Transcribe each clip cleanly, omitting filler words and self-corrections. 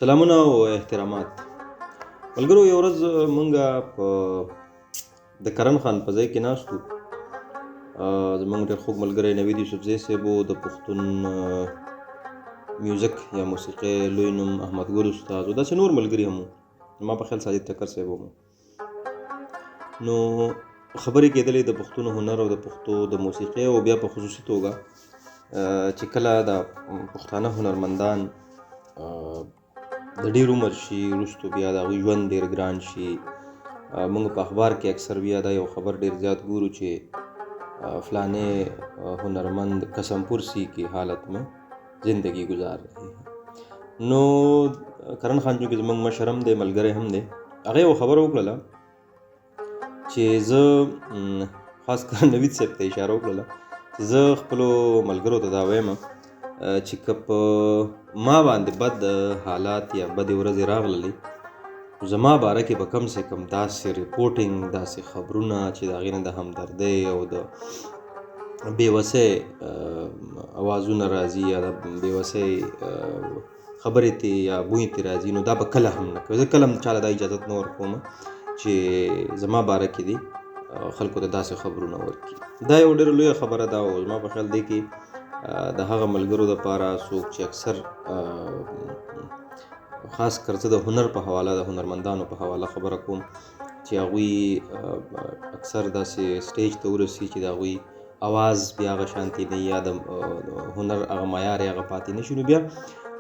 سلامونه او احترامات. ملګرو، یو ورځ مونږه په د کرن خان په ځای کې ناستو. زمونږ ډېر خوږ ملګری نوید یوسفزی صاحب و، د پښتون میوزیک یا موسیقۍ لوی نوم احمد ګل استاد و، داسې نور ملګري هم وو. ما په خیال ساجد ټکر صاحب هم. نو خبرې کېدلې د پښتون هنر او د پښتو د موسیقۍ او بیا په خصوصي توګه چې کله د پښتانه هنرمندان د ډېر عمر شي وروستو بیا د هغوی ژوند ډېر ګران شي. موږ په اخبار کې اکثر بیا دا یو خبر ډېر زیات ګورو چې فلانے هنرمند قسمپور سی کی حالت میں زندگی گزار رہے ہیں. نو کرن خان چونکې زموږ مشر هم دی، ملګری هم دی، هغه یو خبره وکړله چې زه خاص کر نوید صاحب ته اشاره وکړله چې زه خپلو ملګرو ته دا وایم چې که په ما باندې بد حالات یا بدې ورځې راغللې، زما باره کې به کم سے کم داسې ریپورټینګ، داسې خبرونه چې د هغې نه د همدردۍ او د بېوسۍ اوازونه راځي یا د بېوسۍ خبرې ترې یا بوی ترې راځي، نو دا به کله هم نه کوي. زه کله هم چاله دا اجازت نه ورکوم چې زما باره کې دي خلکو ته داسې خبرونه ورکړي. دا یو ډېره لویه خبره ده او زما په خیال دی کې د هغه ملګرو دپاره څوک چې اکثر خاص کر زه د هنر په حواله، د هنرمندانو په حواله خبره کوم چې هغوی اکثر داسې سټیج ته ورسي چې د هغوی اواز بیا هغه شانتې نه یا د هنر هغه معیار یې هغه پاتې نه شي، نو بیا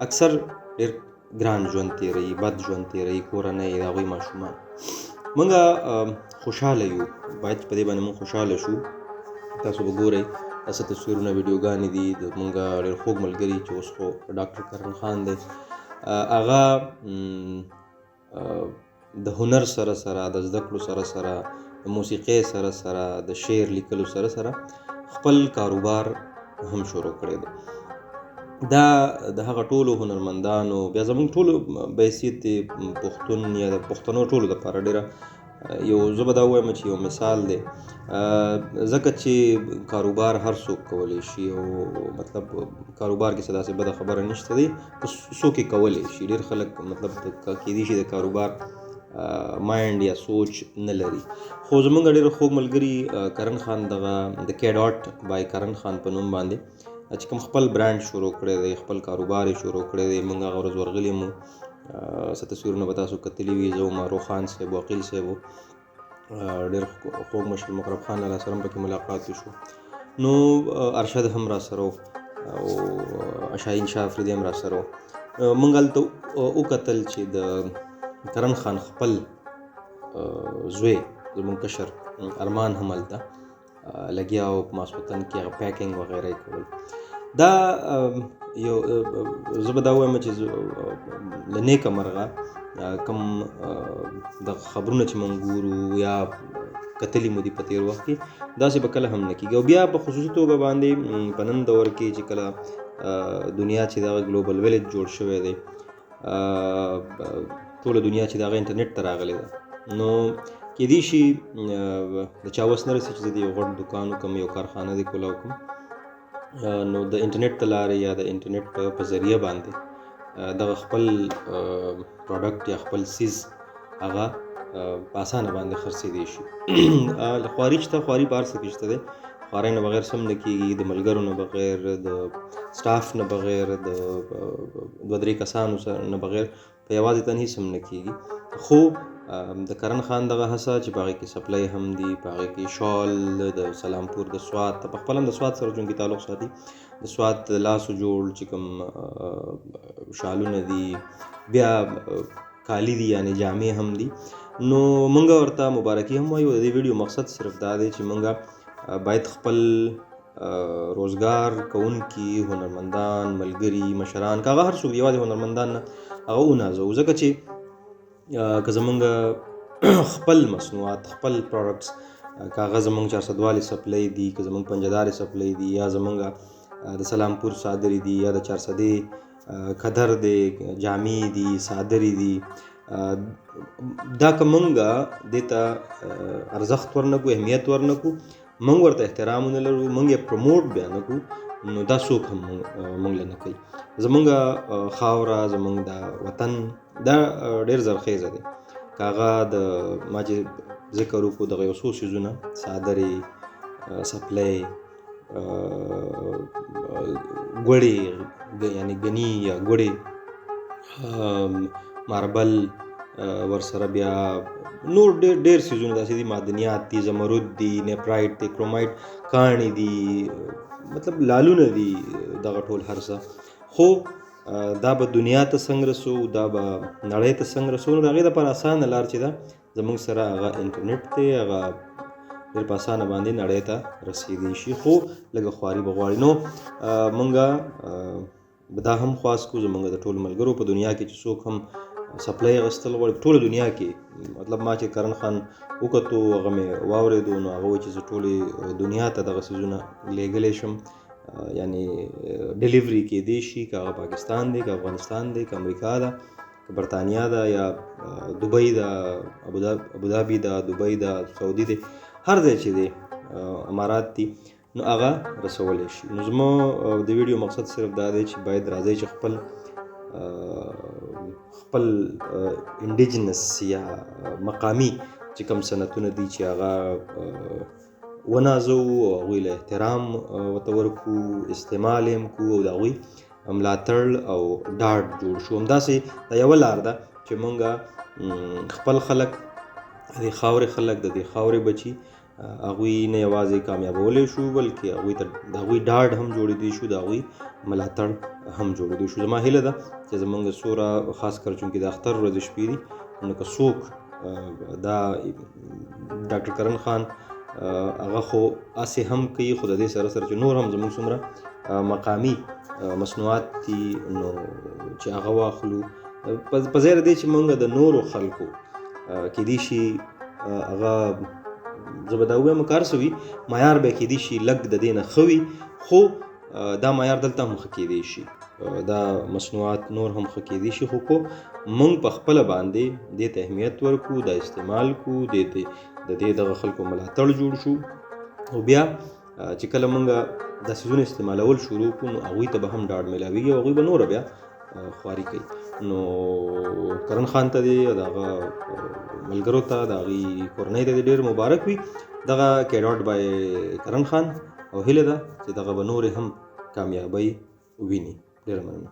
اکثر ډېر ګران ژوند تېروي، بد ژوند تېروي، کورنۍ د هغوی ماشومان. موږ خوشحاله یو، باید په دې باندې موږ خوشحاله شو. تاسو به ګورئ داسې تصویرونه، ویډیوګانې دي د موږ ډېر خوږ ملګري چې اوس خو ډاکټر کرن خان دی، هغه د هنر سره سره، د زده کړو سره سره، د موسیقۍ سره سره، د شعر لیکلو سره سره خپل کاروبار هم شروع کړی دی. دا د هغه ټولو هنرمندانو، بیا زموږ ټولو بحیثیت پښتون یا د پښتنو ټولو دپاره ډېره یو، زه به دا ووایم چې یو مثال دی، ځکه چې کاروبار هر څوک کولی شي او مطلب کاروبار کې څه داسې بده خبره نشته دی، څوک یې کولی شي. ډېر خلک مطلب کیدای شي د کاروبار مایند یا سوچ نه لري، خو زموږ ډېر خوږ ملګري کرن خان دغه د کی ډاټ بای کرن خان په نوم باندې چې کوم خپل برانډ شروع کړی دی، خپل کاروبار یې شروع کړی دی. موږ هغه ورځ ورغلي وو، څه تصویرونه به تاسو کتلي وي. زه وم، روخان صاحب و، عقیل صاحب و، ډېر خوږ مشر مقرب خان لاله سره هم پکې ملاقات وشو. نو ارشد هم را سره و او شاهین شاه افریدي هم را سره و. موږ هلته وکتل چې د کرن خان خپل زوی زموږ کشر ارمان هم هلته لګیا و، په ماسخوتن کې هغه پیکینګ وغیره یې کول. دا یو، زه به دا ووایم چې له نیکه مرغه کوم د خبرونه چې موږ ګورو یا کتلي مو دي په تېر وخت کې، داسې به کله هم نه کېږي. او بیا په خصوصي توګه باندې په نن دور کې چې کله دنیا چې دغه ګلوبل ویلیج جوړ شوی دی، ټوله دنیا چې د هغه انټرنیټ ته راغلی ده، نو کېدای شي د چا وس نه رسي چې زه د یو غټ دوکان وکړم، یو کارخانه دې کولاو کړم، نو د انټرنیټ ته لارې یا د انټرنیټ په ذریعه باندې دغه خپل پروډکټ یا خپل سیز هغه په اسانه باندې خرڅېدی شي. خواري شته، خواري په هر څه کې شته دی، خوارۍ نه بغیر څه هم نه کېږي، د ملګرو نه بغیر، د سټاف نه بغیر، د دوه درې کسانو نه بغیر په یوازې تن هېڅ هم نه کېږي. خو د کرن خان دغه هڅه چې په هغې کې سپلۍ هم دي، په هغې کې شال د سلامپور د سوات، په خپله هم د سوات سره چونکې تعلق ساتي، د سوات د لاسو جوړ چې کوم شالونه دي، بیا کالي دي یعنې جامې هم دي. نو موږ ورته مبارکي هم وایو. د دې ویډیو مقصد صرف دا دی چې موږ باید خپل روزګار کوونکي هنرمندان، ملګري، مشران، که هغه هر څوک یوازې هنرمندان نه، هغه ونازوو، ځکه چې که زموږ خپل مصنوعات، خپل پروډکټس، که هغه زموږ چارسدوالې سپلۍ دي، که زموږ پنجدارې سپلۍ دي، یا زموږ د سلامپور صادرې دي، یا د چارسدې کدر دی، جامې دي، صادرې دي، دا که موږ دې ته ارزښت ورنکړو، اهمیت ورنکړو، موږ ورته احترام ونه لرو، موږ یې پروموټ بیا نه کړو، نو دا څوک هم موږ له نه کوي. زمونږ خاوره، زمونږ دا وطن دا ډېر زرخیزه دی. که هغه د ما چې ذکر وکړو دغه یو څو څیزونه څادرې، څپلۍ، ګوړې یعنې ګني یا ګوړې، ماربل، ورسره بیا نور ډېر څیزونه داسې دي، معدنیات دي، زمرد دي، نیپرایټ دی، کرومایټ، کاڼي دي، مطلب لالونه دي، دغه ټول هر څه. خو دا به دنیا ته څنګه رسو، دا به نړۍ ته څنګه رسو، نو د هغې دپاره اسانه لار چې ده زموږ سره هغه انټرنیټ دی، هغه ډېر په اسانه باندې نړۍ ته رسېدی شي. خو لږه خواري به غواړي. نو مونږ به دا هم خواست کوو زمونږ د ټولو ملګرو په دنیا کې چې څوک هم سپلۍ اخیستل غواړي په ټوله دنیا کې، مطلب ما چې کرن خان وکتو هغه مې واورېدو، نو هغه وایي چې زه ټولې دنیا ته دغه څیزونه لیږلی شم، یعنی ډیلیوري کېدی شي، که هغه پاکستان دی، که افغانستان دی، که امریکا ده، که برطانیا ده، یا دوبۍ ده، ابودابي ده، دوبۍ ده، سعودي دی، هر ځای چې دی، امارات دي، نو هغه رسولی شي. نو زما د ویډیو مقصد صرف دا دی چې باید راځئ چې خپل انډیجنس یا مقامي چې کوم صنعتونه دي چې هغه ونازو، هغوی له احترام ورته ورکړو، استعمال یې هم کړو، او د هغوی ملاتړ او ډاډ جوړ شو. همداسې دا یوه لار ده چې مونږ خپل خلک، د دې خاورې خلک، د دې خاورې بچي، هغوی نه یوازې کامیابولی شو بلکې هغوی ته د هغوی ډاډ هم جوړېدی شو، د هغوی ملاتړ هم جوړېدی شو. زما هیله ده چې زمونږ څومره خاص کر چونکې د اختر ورځې شپې دي، نو که څوک دا ډاکټر کرن خان هغه خو هسې هم کوي، خو د دې سره سره چې نور هم زمونږ څومره مقامي مصنوعات دي نو چې هغه واخلو، په ځای د دې چې مونږ د نورو خلکو کیدی شي هغه زه به دا ووایم که هر څه وي معیار به کیدی شي لږ د دې نه ښه وي، خو دا معیار دلته هم ښه کیدی شي، دا مصنوعات نور هم ښه کیدی شي، خو کو مونږ په خپله باندې دې ته اهمیت ورکړو، دا استعمال کړو، د دې دغه خلکو ملاتړ جوړ شو، او بیا چې کله مونږ دا څیزونه استعمالول شروع کړو نو هغوی ته به هم ډاډ میلاویږي او هغوی به نوره بیا خواري کوي. نو کرن خان ته دې د هغه ملګرو ته، د هغې کورنۍ ته دې ډېر مبارک وي، دغه کیډاټ بای کرن خان، او هیله ده چې دغه به نورې هم کامیابۍ وویني. ډېره مننه.